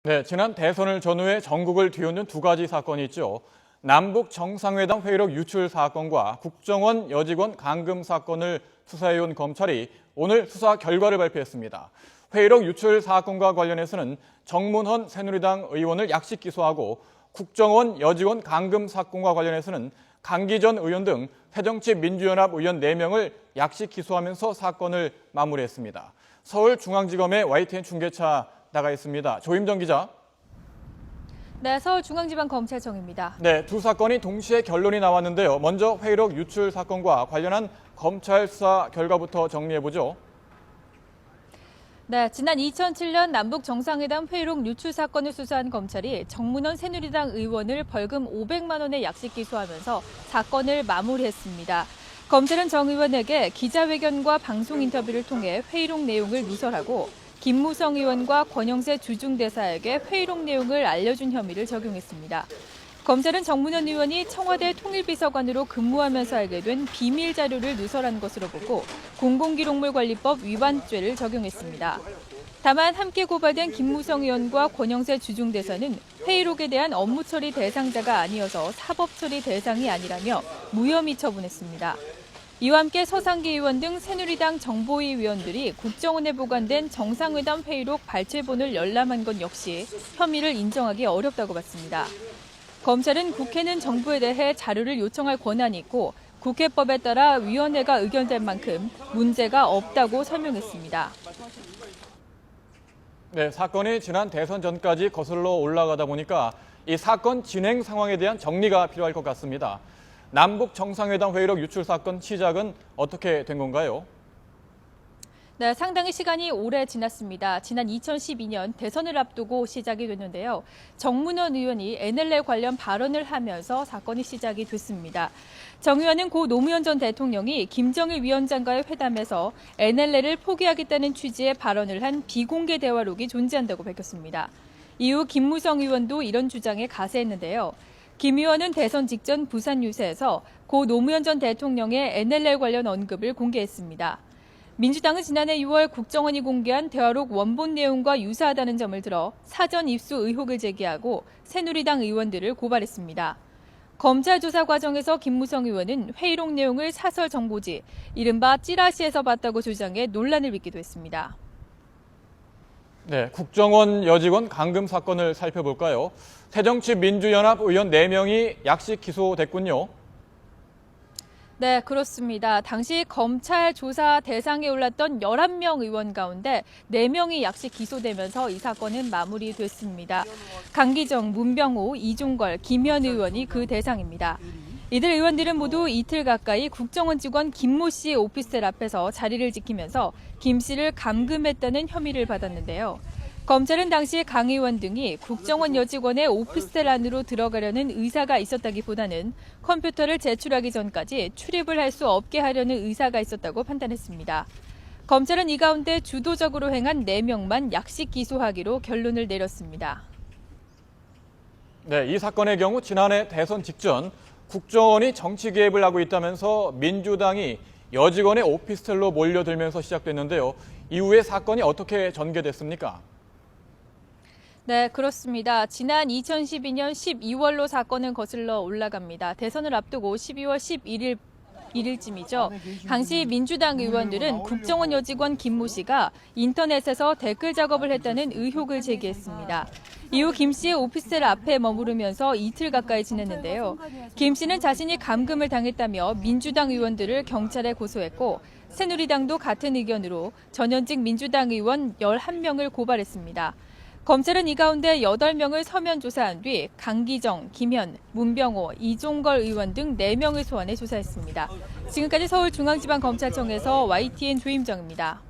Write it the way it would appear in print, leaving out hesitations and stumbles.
네, 지난 대선을 전후해 전국을 뒤흔든 두 가지 사건이 있죠. 남북 정상회담 회의록 유출 사건과 국정원 여직원 감금 사건을 수사해온 검찰이 오늘 수사 결과를 발표했습니다. 회의록 유출 사건과 관련해서는 정문헌 새누리당 의원을 약식 기소하고 국정원 여직원 감금 사건과 관련해서는 강기전 의원 등 새정치민주연합 의원 4명을 약식 기소하면서 사건을 마무리했습니다. 서울중앙지검의 YTN 중계차 나가 있습니다. 조임정 기자. 네, 서울중앙지방검찰청입니다. 네, 두 사건이 동시에 결론이 나왔는데요. 먼저 회의록 유출 사건과 관련한 검찰 수사 결과부터 정리해보죠. 네, 지난 2007년 남북 정상회담 회의록 유출 사건을 수사한 검찰이 정문헌 새누리당 의원을 벌금 500만 원에 약식 기소하면서 사건을 마무리했습니다. 검찰은 정 의원에게 기자회견과 방송 인터뷰를 통해 회의록 내용을 누설하고 김무성 의원과 권영세 주중대사에게 회의록 내용을 알려준 혐의를 적용했습니다. 검찰은 정문헌 의원이 청와대 통일비서관으로 근무하면서 알게 된 비밀 자료를 누설한 것으로 보고 공공기록물관리법 위반죄를 적용했습니다. 다만 함께 고발된 김무성 의원과 권영세 주중대사는 회의록에 대한 업무 처리 대상자가 아니어서 사법 처리 대상이 아니라며 무혐의 처분했습니다. 이와 함께 서상기 의원 등 새누리당 정보위 위원들이 국정원에 보관된 정상회담 회의록 발췌본을 열람한 것 역시 혐의를 인정하기 어렵다고 봤습니다. 검찰은 국회는 정부에 대해 자료를 요청할 권한이 있고 국회법에 따라 위원회가 의견될 만큼 문제가 없다고 설명했습니다. 네, 사건이 지난 대선 전까지 거슬러 올라가다 보니까 이 사건 진행 상황에 대한 정리가 필요할 것 같습니다. 남북 정상회담 회의록 유출 사건 시작은 어떻게 된 건가요? 네, 상당히 시간이 오래 지났습니다. 지난 2012년 대선을 앞두고 시작이 됐는데요. 정문헌 의원이 NLL 관련 발언을 하면서 사건이 시작이 됐습니다. 정 의원은 고 노무현 전 대통령이 김정일 위원장과의 회담에서 NLL을 포기하겠다는 취지의 발언을 한 비공개 대화록이 존재한다고 밝혔습니다. 이후 김무성 의원도 이런 주장에 가세했는데요. 김 의원은 대선 직전 부산 유세에서 고 노무현 전 대통령의 NLL 관련 언급을 공개했습니다. 민주당은 지난해 6월 국정원이 공개한 대화록 원본 내용과 유사하다는 점을 들어 사전 입수 의혹을 제기하고 새누리당 의원들을 고발했습니다. 검찰 조사 과정에서 김무성 의원은 회의록 내용을 사설 정보지, 이른바 찌라시에서 봤다고 주장해 논란을 빚기도 했습니다. 네, 국정원 여직원 감금 사건을 살펴볼까요? 새정치민주연합 의원 4명이 약식 기소됐군요. 네, 그렇습니다. 당시 검찰 조사 대상에 올랐던 11명 의원 가운데 4명이 약식 기소되면서 이 사건은 마무리됐습니다. 강기정, 문병호, 이종걸, 김현 의원이 그 대상입니다. 이들 의원들은 모두 이틀 가까이 국정원 직원 김모 씨의 오피스텔 앞에서 자리를 지키면서 김 씨를 감금했다는 혐의를 받았는데요. 검찰은 당시 강 의원 등이 국정원 여직원의 오피스텔 안으로 들어가려는 의사가 있었다기보다는 컴퓨터를 제출하기 전까지 출입을 할 수 없게 하려는 의사가 있었다고 판단했습니다. 검찰은 이 가운데 주도적으로 행한 4명만 약식 기소하기로 결론을 내렸습니다. 네, 이 사건의 경우 지난해 대선 직전 국정원이 정치 개입을 하고 있다면서 민주당이 여직원의 오피스텔로 몰려들면서 시작됐는데요. 이후에 사건이 어떻게 전개됐습니까? 네, 그렇습니다. 지난 2012년 12월로 사건은 거슬러 올라갑니다. 대선을 앞두고 12월 11일쯤이죠. 당시 민주당 의원들은 국정원 여직원 김모 씨가 인터넷에서 댓글 작업을 했다는 의혹을 제기했습니다. 이후 김 씨의 오피스텔 앞에 머무르면서 이틀 가까이 지냈는데요. 김 씨는 자신이 감금을 당했다며 민주당 의원들을 경찰에 고소했고 새누리당도 같은 의견으로 전현직 민주당 의원 11명을 고발했습니다. 검찰은 이 가운데 8명을 서면 조사한 뒤 강기정, 김현, 문병호, 이종걸 의원 등 4명을 소환해 조사했습니다. 지금까지 서울중앙지방검찰청에서 YTN 조임정입니다.